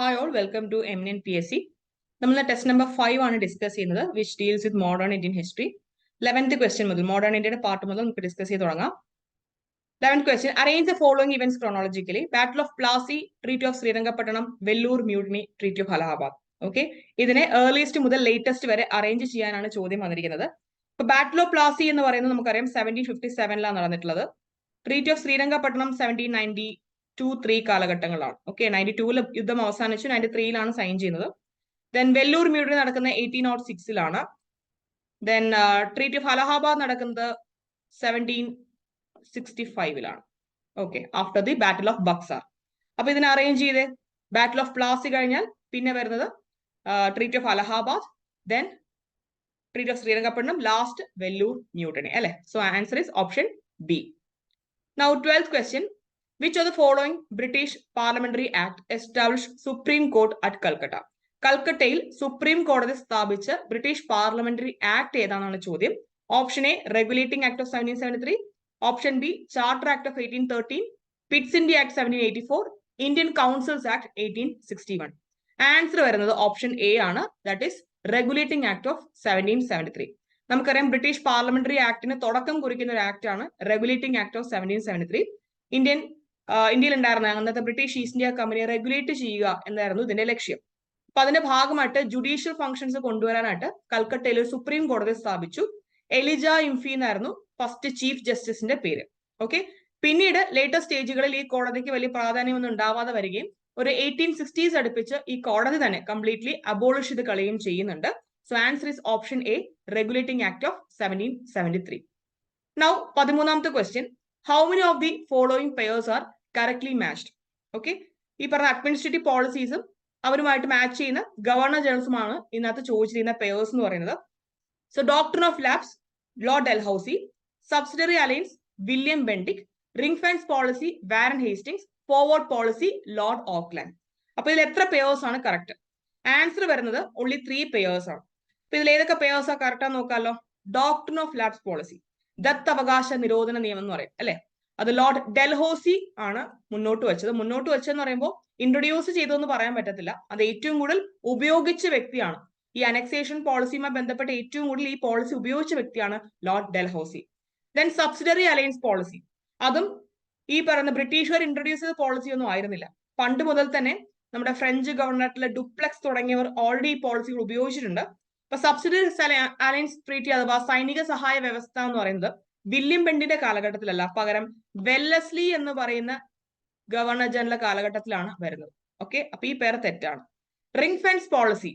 Hi all, welcome to Eminent PSC. നമ്മൾ test number 5 ആണ് discuss ചെയ്യുന്നത് which deals with modern Indian history. 11th question മുതൽ modern ഇന്ത്യയുടെ part മുതൽ നമുക്ക് ഡിസ്കസ് ചെയ്ത് തുടങ്ങാം. 11th question, arrange the following events chronologically. Battle of Plassey, treaty of Srirangapatna, Vellore mutiny, treaty of Allahabad. Okay, ഇതിനെ ഏർലിയസ്റ്റ് മുതൽ ലേറ്റസ്റ്റ് വരെ അറേഞ്ച് ചെയ്യാനാണ് ചോദ്യം വന്നിരിക്കുന്നത്. ഇപ്പൊ ബാറ്റിൽ ഓഫ് പ്ലാസി എന്ന് പറയുന്നത് നമുക്കറിയാം 1757 നടന്നിട്ടുള്ളത്. Treaty of Srirangapatna 1792-3 കാലഘട്ടങ്ങളാണ്. ഓക്കെ, 92 യുദ്ധം അവസാനിച്ചു, 93 സൈൻ ചെയ്യുന്നത്. ദെൻ വെല്ലൂർ മ്യൂട്ടിനി നടക്കുന്ന 1806 ദെൻ ട്രീറ്റി ഓഫ് അലഹാബാദ് നടക്കുന്നത് 1765 okay, after the battle of Buxar. അപ്പൊ ഇതിനെ അറേഞ്ച് ചെയ്തേ. ബാറ്റിൽ ഓഫ് പ്ലാസി കഴിഞ്ഞാൽ പിന്നെ വരുന്നത് treaty of Allahabad, then treaty of Srirangapatnam, last Vellore mutiny അല്ലെ. So answer is option B. Now 12th question, which of the following British Parliamentary Act established Supreme Court at Calcutta? കൽക്കട്ടയിൽ supreme കോടതി സ്ഥാപിച്ച British parliamentary act ഏതാണെന്നാണ് ചോദ്യം. Option A regulating act of 1773, option B charter act of 1813, Pitt's India act 1784, Indian councils act 1861. Answer വരുന്നത് option A ആണ്, that is regulating act of 1773. നമുക്കറിയാം British parliamentary ആക്ടിന് തുടക്കം കുറിക്കുന്ന ഒരു ആക്ട് ആണ് റെഗുലേറ്റിംഗ് ആക്ട് ഓഫ് 1773. ഇന്ത്യയിൽ ഉണ്ടായിരുന്ന അന്നത്തെ ബ്രിട്ടീഷ് ഈസ്റ്റ് ഇന്ത്യ കമ്പനിയെ റെഗുലേറ്റ് ചെയ്യുക എന്നായിരുന്നു ഇതിന്റെ ലക്ഷ്യം. അപ്പൊ അതിന്റെ ഭാഗമായിട്ട് ജുഡീഷ്യൽ ഫംഗ്ഷൻസ് കൊണ്ടുവരാനായിട്ട് കൽക്കട്ടയിൽ ഒരു സുപ്രീം കോടതി സ്ഥാപിച്ചു. എലിജ ഇംഫി എന്നായിരുന്നു ഫസ്റ്റ് ചീഫ് ജസ്റ്റിസിന്റെ പേര്. ഓക്കെ, പിന്നീട് ലേറ്റസ്റ്റ് സ്റ്റേജുകളിൽ ഈ കോടതിക്ക് വലിയ പ്രാധാന്യമൊന്നും ഉണ്ടാവാതെ വരികയും ഒരു 1860s അടുപ്പിച്ച് ഈ കോടതി തന്നെ കംപ്ലീറ്റ്ലി അബോളിഷ് ചെയ്ത് കളയുകയും ചെയ്യുന്നുണ്ട്. So answer is option A, Regulating Act of 1773. Now, 13th question. How many of the following pairs are correctly matched? Okay. ഈ പറഞ്ഞ അഡ്മിനിസ്ട്രേറ്റീവ് പോളിസീസും അവരുമായിട്ട് മാച്ച് ചെയ്യുന്ന ഗവർണർ ജനറൽസുമാണ് ഇതിനകത്ത് ചോദിച്ചിരിക്കുന്ന പെയേഴ്സ് എന്ന് പറയുന്നത്. So doctrine of lapse, Lord Dalhousie. Subsidiary alliance, William Bentinck. Ring fence policy, Warren Hastings. Forward policy, Lord Auckland. അപ്പൊ ഇതിൽ എത്ര പെയേഴ്സ് ആണ് കറക്റ്റ്? ആൻസർ വരുന്നത് ഓൺലി 3 പെയേഴ്സ് ആണ്. അപ്പൊ ഇതിൽ ഏതൊക്കെ പെയേഴ്സാ കറക്റ്റാ നോക്കാമല്ലോ. ഡോക്ട്രിൻ ഓഫ് ലാബ്സ് പോളിസി, ദത്തവകാശ നിരോധന നിയമം എന്ന് പറയും അല്ലെ, അത് ലോർഡ് ഡെൽഹൌസി ആണ് മുന്നോട്ട് വെച്ചതെന്ന് പറയുമ്പോൾ ഇൻട്രൊഡ്യൂസ് ചെയ്തതെന്ന് പറയാൻ പറ്റത്തില്ല. അത് ഏറ്റവും കൂടുതൽ ഉപയോഗിച്ച വ്യക്തിയാണ്. ഈ അനക്സേഷൻ പോളിസിയുമായി ബന്ധപ്പെട്ട് ഏറ്റവും കൂടുതൽ ഈ പോളിസി ഉപയോഗിച്ച വ്യക്തിയാണ് Lord Dalhousie. Then subsidiary alliance policy, അതും ഈ പറയുന്ന ബ്രിട്ടീഷുകാർ ഇൻട്രൊഡ്യൂസ് ചെയ്ത പോളിസി ഒന്നും ആയിരുന്നില്ല. പണ്ട് മുതൽ തന്നെ നമ്മുടെ ഫ്രഞ്ച് ഗവർണറായിട്ടുള്ള ഡുപ്ലെക്സ് തുടങ്ങിയവർ ഓൾറെഡി ഈ പോളിസികൾ ഉപയോഗിച്ചിട്ടുണ്ട്. ഇപ്പൊ സബ്സിഡറി അലയൻസ് ട്രീറ്റി അഥവാ സൈനിക സഹായ വ്യവസ്ഥ എന്ന് പറയുന്നത് വില്യം ബെൻഡിന്റെ കാലഘട്ടത്തിലല്ല, പകരം വെല്ലസ്ലി എന്ന് പറയുന്ന ഗവർണർ ജനറൽ കാലഘട്ടത്തിലാണ് വരുന്നത്. ഓക്കെ, അപ്പൊ ഈ പേര് തെറ്റാണ്. റിംഗ് ഫെൻസ് പോളിസി,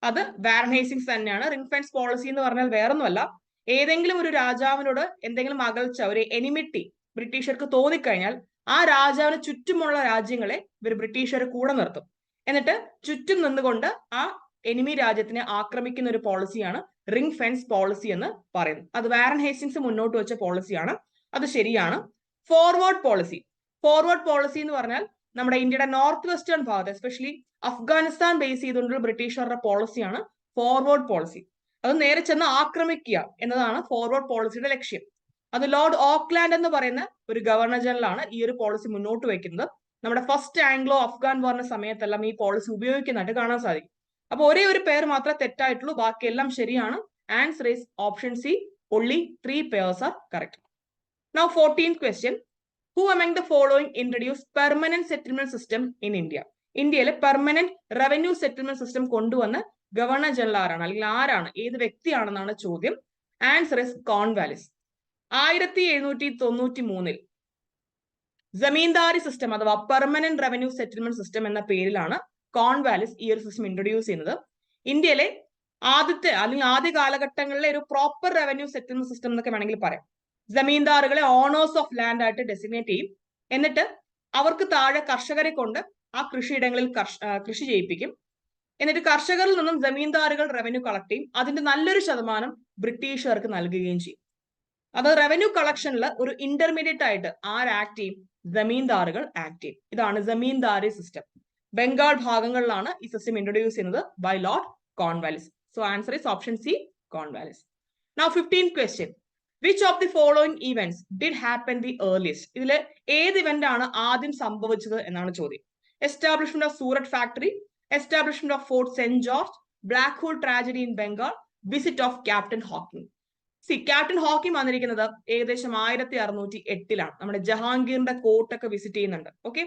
അത് വാരൻ ഹേസ്റ്റിംഗ്സ് തന്നെയാണ്. റിംഗ് ഫെൻസ് പോളിസി എന്ന് പറഞ്ഞാൽ വേറൊന്നുമല്ല, ഏതെങ്കിലും ഒരു രാജാവിനോട് എന്തെങ്കിലും അകൽച്ച, ഒരു എനിമിറ്റി ബ്രിട്ടീഷർക്ക് തോന്നിക്കഴിഞ്ഞാൽ ആ രാജാവിന് ചുറ്റുമുള്ള രാജ്യങ്ങളെ ഇവർ ബ്രിട്ടീഷുകാർ കൂടെ നിർത്തും. എന്നിട്ട് ചുറ്റും നിന്നുകൊണ്ട് ആ എനിമി രാജ്യത്തിനെ ആക്രമിക്കുന്ന ഒരു പോളിസിയാണ് റിംഗ് ഫെൻസ് പോളിസി എന്ന് പറയുന്നത്. അത് വാരൻ ഹേസ്റ്റിംഗ്സ് മുന്നോട്ട് വെച്ച പോളിസിയാണ്, അത് ശരിയാണ്. ഫോർവേഡ് പോളിസി എന്ന് പറഞ്ഞാൽ നമ്മുടെ ഇന്ത്യയുടെ നോർത്ത് വെസ്റ്റേൺ ഭാഗത്ത് എസ്പെഷ്യലി അഫ്ഗാനിസ്ഥാൻ ബേസ് ചെയ്തുകൊണ്ടുള്ള ബ്രിട്ടീഷുകാരുടെ പോളിസിയാണ് ഫോർവേഡ് പോളിസി. അത് നേരെ ചെന്ന് ആക്രമിക്കുക എന്നതാണ് ഫോർവേഡ് പോളിസിയുടെ ലക്ഷ്യം. അത് ലോർഡ് ഓക്ലാൻഡ് എന്ന് പറയുന്ന ഒരു ഗവർണർ ജനറൽ ആണ് ഈ ഒരു പോളിസി മുന്നോട്ട് വയ്ക്കുന്നത്. നമ്മുടെ ഫസ്റ്റ് ആംഗ്ലോ അഫ്ഗാൻ വാറിന്റെ സമയത്തെല്ലാം ഈ പോളിസി ഉപയോഗിക്കുന്നതായിട്ട് കാണാൻ സാധിക്കും. അപ്പൊ ഒരേ ഒരു പേര് മാത്രമേ തെറ്റായിട്ടുള്ളൂ, ബാക്കിയെല്ലാം ശരിയാണ്. Answer is option C, only 3 pairs are correct. Now 14th question, who among the following introduced permanent settlement system in India? ഇന്ത്യയിലെ പെർമനന്റ് റവന്യൂ സെറ്റിൽമെന്റ് സിസ്റ്റം കൊണ്ടുവന്ന ഗവർണർ ജനറൽ ആരാണ്, അല്ലെങ്കിൽ ആരാണ്, ഏത് വ്യക്തിയാണെന്നാണ് ചോദ്യം. Answer is Cornwallis. 1793 zamindari system അഥവാ permanent revenue settlement system എന്ന പേരിലാണ് കോൺവാലിസ് ഈ ഒരു സിസ്റ്റം ഇൻട്രൊഡ്യൂസ് ചെയ്യുന്നത്. ഇന്ത്യയിലെ ആദ്യ കാലഘട്ടങ്ങളിലെ ഒരു പ്രോപ്പർ റവന്യൂ സെറ്റിൽമെന്റ് സിസ്റ്റം എന്നൊക്കെ വേണമെങ്കിൽ പറയാം. ജമീന്ദാറുകളെ ഓണേഴ്സ് ഓഫ് ലാൻഡ് ആയിട്ട് ഡെസിഗ്നേറ്റ് ചെയ്യും. എന്നിട്ട് അവർക്ക് താഴെ കർഷകരെ കൊണ്ട് ആ കൃഷിയിടങ്ങളിൽ കൃഷി ചെയ്യിപ്പിക്കും. എന്നിട്ട് കർഷകരിൽ നിന്നും ജമീന്ദാറുകൾ റവന്യൂ കളക്ട് ചെയ്യും. അതിന്റെ നല്ലൊരു ശതമാനം ബ്രിട്ടീഷുകാർക്ക് നൽകുകയും ചെയ്യും. അത് റവന്യൂ കളക്ഷനിൽ ഒരു ഇന്റർമീഡിയറ്റ് ആയിട്ട് ആര് ആക്ട് ചെയ്യും? ജമീന്ദാറുകൾ ആക്ട് ചെയ്യും. ഇതാണ് ജമീന്ദാരി സിസ്റ്റം. ബംഗാൾ ഭാഗങ്ങളിലാണ് ഈ സിസ്റ്റം ഇൻട്രൊഡ്യൂസ് ചെയ്യുന്നത് by Lord Cornwallis. So answer is option C, Cornwallis. Now 15th question, which of the following events did happen the earliest? ഇതിൽ ഏത് ഇവന്റ് ആണ് ആദ്യം സംഭവിച്ചത് എന്നാണ് ചോദ്യം. establishment of Surat factory, establishment of Fort St. George, Black Hole tragedy in Bengal, visit of Captain Hawking. Captain Hawking വന്നിരിക്കുന്നത് ഏകദേശം 1608 നമ്മുടെ ജഹാംഗീറിന്റെ കോട്ടൊക്കെ വിസിറ്റ് ചെയ്യുന്നുണ്ട്. ഓക്കെ,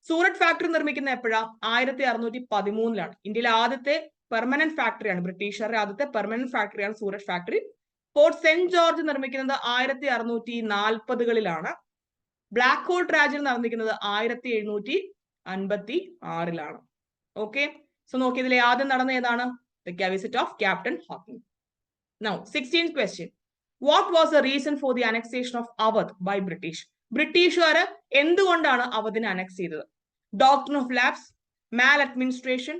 സൂററ്റ് ഫാക്ടറി നിർമ്മിക്കുന്ന എപ്പോഴാ? 1613 ഇന്ത്യയിലെ ആദ്യത്തെ പെർമനന്റ് ഫാക്ടറിയാണ്, ബ്രിട്ടീഷുകാരുടെ ആദ്യത്തെ പെർമനന്റ് ഫാക്ടറിയാണ് Surat factory. Fort Saint George നിർമ്മിക്കുന്നത് 1640 ബ്ലാക്ക് ഹോൾ ട്രാജഡി നടന്നിരിക്കുന്നത് 1756 ഓക്കെ, സോ നോക്കി ഇതിലെ ആദ്യം നടന്ന ഏതാണ്? The visit of captain Hawking. Now, 16th question. What was the reason for the annexation of Awadh by British? ബ്രിട്ടീഷുകാര് എന്തുകൊണ്ടാണ് അവധിനെ അനക്സ് ചെയ്തത്? Doctrine of lapse, Mal administration,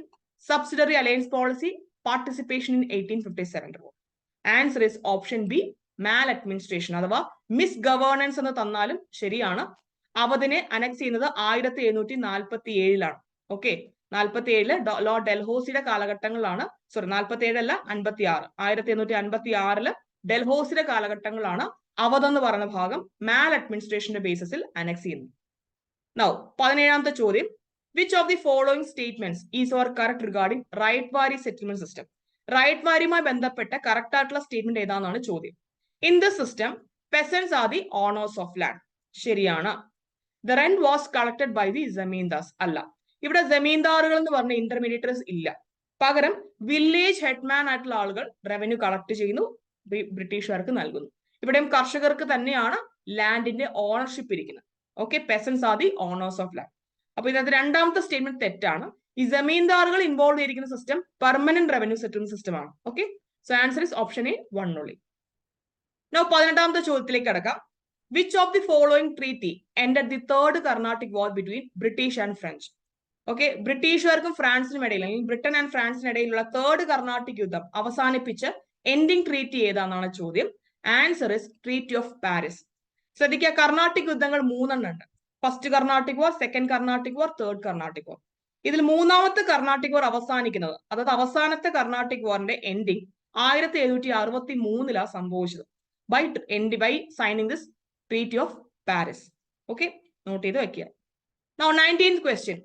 subsidiary alliance policy, participation in 1857 revolt. Answer is option B, Mal administration അഥവാ miss governance എന്ന് തന്നാലും ശരിയാണ്. അവധിനെ annexe ചെയ്യുന്നത് 1747 okay, 47 Lord ഡൽഹൌസിയുടെ കാലഘട്ടങ്ങളിലാണ്. Sorry, 47 അല്ല, 56. 1756 ഡൽഹൌസിയുടെ കാലഘട്ടങ്ങളാണ് അവധ് എന്ന് പറയുന്ന ഭാഗം മാൽ അഡ്മിനിസ്ട്രേഷന്റെ ബേസിസിൽ അനക്സ് ചെയ്യുന്നത്. നൗ 17ാമത്തെ ചോദ്യം, which of the following statements is or correct regarding ryotwari settlement system? റൈറ്റ് വാരിയുമായി ബന്ധപ്പെട്ട കറക്റ്റ് ആയിട്ടുള്ള സ്റ്റേറ്റ്മെന്റ് ഏതാണെന്നാണ് ചോദ്യം. In the system peasants are the owners of land. ശരിയാണ്. The rent was collected by the zamindars. അല്ല, ഇവിടെ ജമീന്ദാറുകൾ എന്ന് പറഞ്ഞ ഇന്റർമീഡിയറ്റേഴ്സ് ഇല്ല. പകരം വില്ലേജ് ഹെഡ്മാൻ ആയിട്ടുള്ള ആളുകൾ റവന്യൂ കളക്ട് ചെയ്യുന്നു, ബ്രിട്ടീഷുകാർക്ക് നൽകുന്നു. ഇവിടെയും കർഷകർക്ക് തന്നെയാണ് ലാൻഡിന്റെ ഓണർഷിപ്പ് ഇരിക്കുന്നത്. Okay, peasants are the owners of land. അപ്പൊ ഇതിനകത്ത് രണ്ടാമത്തെ സ്റ്റേറ്റ്മെന്റ് തെറ്റാണ്. ഈ ജമീന്ദാറുകൾ ഇൻവോൾവ് ചെയ്തിരിക്കുന്ന system permanent revenue settlement system ആണ്. Okay, so answer is option A, 1 only. Now 18ാമത്തെ ചോദ്യത്തിലേക്ക് കടക്കാം. Which of the following treaty ended the third Carnatic war between British and French? Okay, ബ്രിട്ടീഷുകാർക്കും ഫ്രാൻസിനും ഇടയിൽ, അല്ലെങ്കിൽ ബ്രിട്ടൻ ആൻഡ് ഫ്രാൻസിനിടയിലുള്ള തേർഡ് കർണാട്ടിക് യുദ്ധം അവസാനിപ്പിച്ച് എൻഡിങ് ട്രീറ്റി ഏതാണെന്നാണ് ചോദ്യം. Answer is treaty of Paris. ശ്രദ്ധിക്കുക, കർണാട്ടിക് യുദ്ധങ്ങൾ 3 ഉണ്ട്. ഫസ്റ്റ് കർണാട്ടിക് വാർ, സെക്കൻഡ് കർണാട്ടിക് വാർ, തേർഡ് കർണാട്ടിക് വാർ. ഇതിൽ മൂന്നാമത്തെ കർണാട്ടിക് വാർ അവസാനിക്കുന്നത്, അതായത് അവസാനത്തെ കർണാട്ടിക് വാറിന്റെ എൻഡിങ് 1763 സംഭവിച്ചത് by signing this treaty of Paris. Okay, note ചെയ്ത് വെക്കുക. Now 19th question.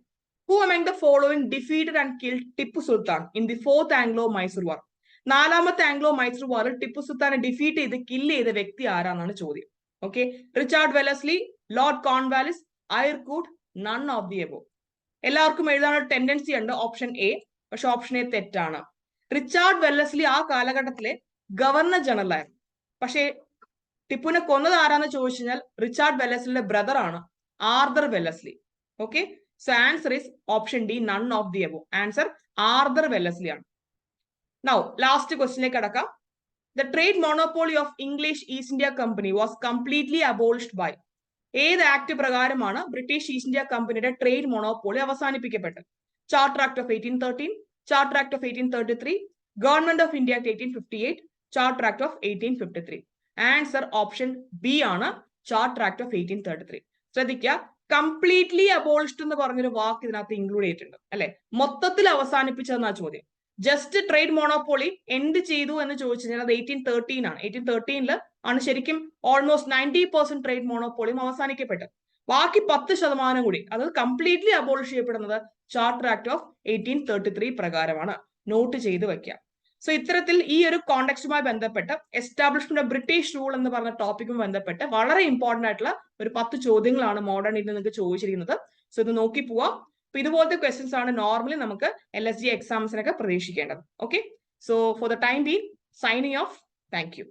Who among the following defeated and killed Tipu Sultan in the 4th Anglo-Mysore War? 4ാമത്തെ Anglo-Mysore വാറിൽ Tipu സുൽത്താനെ defeat ചെയ്ത് കില്ല് ചെയ്ത വ്യക്തി ആരാന്നാണ് ചോദ്യം. Okay, Richard Wellesley, Lord Cornwallis, ഐർകൂട്ട്, none of the above. എല്ലാവർക്കും എഴുതാനുള്ള tendency ഉണ്ട് option A, പക്ഷെ option A തെറ്റാണ്. Richard Wellesley ആ കാലഘട്ടത്തിലെ ഗവർണർ ജനറൽ ആയിരുന്നു. പക്ഷേ ടിപ്പുവിനെ കൊന്നത് ആരാന്ന് ചോദിച്ചു കഴിഞ്ഞാൽ റിച്ചാർഡ് വെല്ലസ്ലിയുടെ ബ്രദർ ആണ്, Arthur Wellesley. Okay, so answer is option D, none of the above. Answer Arthur Wellesley ആണ്. നൗ ലാസ്റ്റ് ക്വസ്റ്റിലേക്ക് കടക്കാം. The trade monopoly of English East India company was completely abolished by? ഏത് act പ്രകാരമാണ് British East India കമ്പനിയുടെ trade monopoly അവസാനിപ്പിക്കപ്പെട്ടത്? Charter act of 1813, charter act of 1833, government of India act 1858, charter act of 1853. Answer option B ആണ്, charter act of 1833. ശ്രദ്ധിക്കുക, completely abolished എന്ന് പറഞ്ഞൊരു വാക്ക് ഇതിനകത്ത് include ചെയ്തിട്ടുണ്ട് അല്ലെ. മൊത്തത്തിൽ അവസാനിപ്പിച്ചതെന്നാ ചോദ്യം. ജസ്റ്റ് ട്രേഡ് മോണോപോളി എന്ത് ചെയ്തു എന്ന് ചോദിച്ചു കഴിഞ്ഞാൽ അത് 1813 ആണ്. 1813 ആണ് ശരിക്കും ഓൾമോസ്റ്റ് 90% ട്രേഡ് മോണോപോളിയും അവസാനിക്കപ്പെട്ടത്. ബാക്കി 10% കൂടി, അത് കംപ്ലീറ്റ്ലി അബോളിഷ് ചെയ്യപ്പെടുന്നത് ചാർട്ടർ ആക്ട് ഓഫ് 1833 പ്രകാരമാണ്. നോട്ട് ചെയ്ത് വെക്കാം. സോ ഇത്തരത്തിൽ ഈ ഒരു കോണ്ടെക്സ്റ്റുമായി ബന്ധപ്പെട്ട് എസ്റ്റാബ്ലിഷ്മെന്റ് ഓഫ് ബ്രിട്ടീഷ് റൂൾ എന്ന് പറഞ്ഞ ടോപ്പിക്കുമായി ബന്ധപ്പെട്ട് വളരെ ഇമ്പോർട്ടന്റ് ആയിട്ടുള്ള ഒരു 10 ചോദ്യങ്ങളാണ് മോഡേൺ ഇന്ത്യയിൽ നിങ്ങൾക്ക് ചോദിച്ചിരിക്കുന്നത്. സോ ഇത് നോക്കി പോവാം. അപ്പൊ ഇതുപോലത്തെ ക്വസ്റ്റ്യൻസ് ആണ് നോർമലി നമുക്ക് LSG എക്സാംസിനൊക്കെ പ്രതീക്ഷിക്കേണ്ടത്. Okay, so for the time being signing off. Thank U.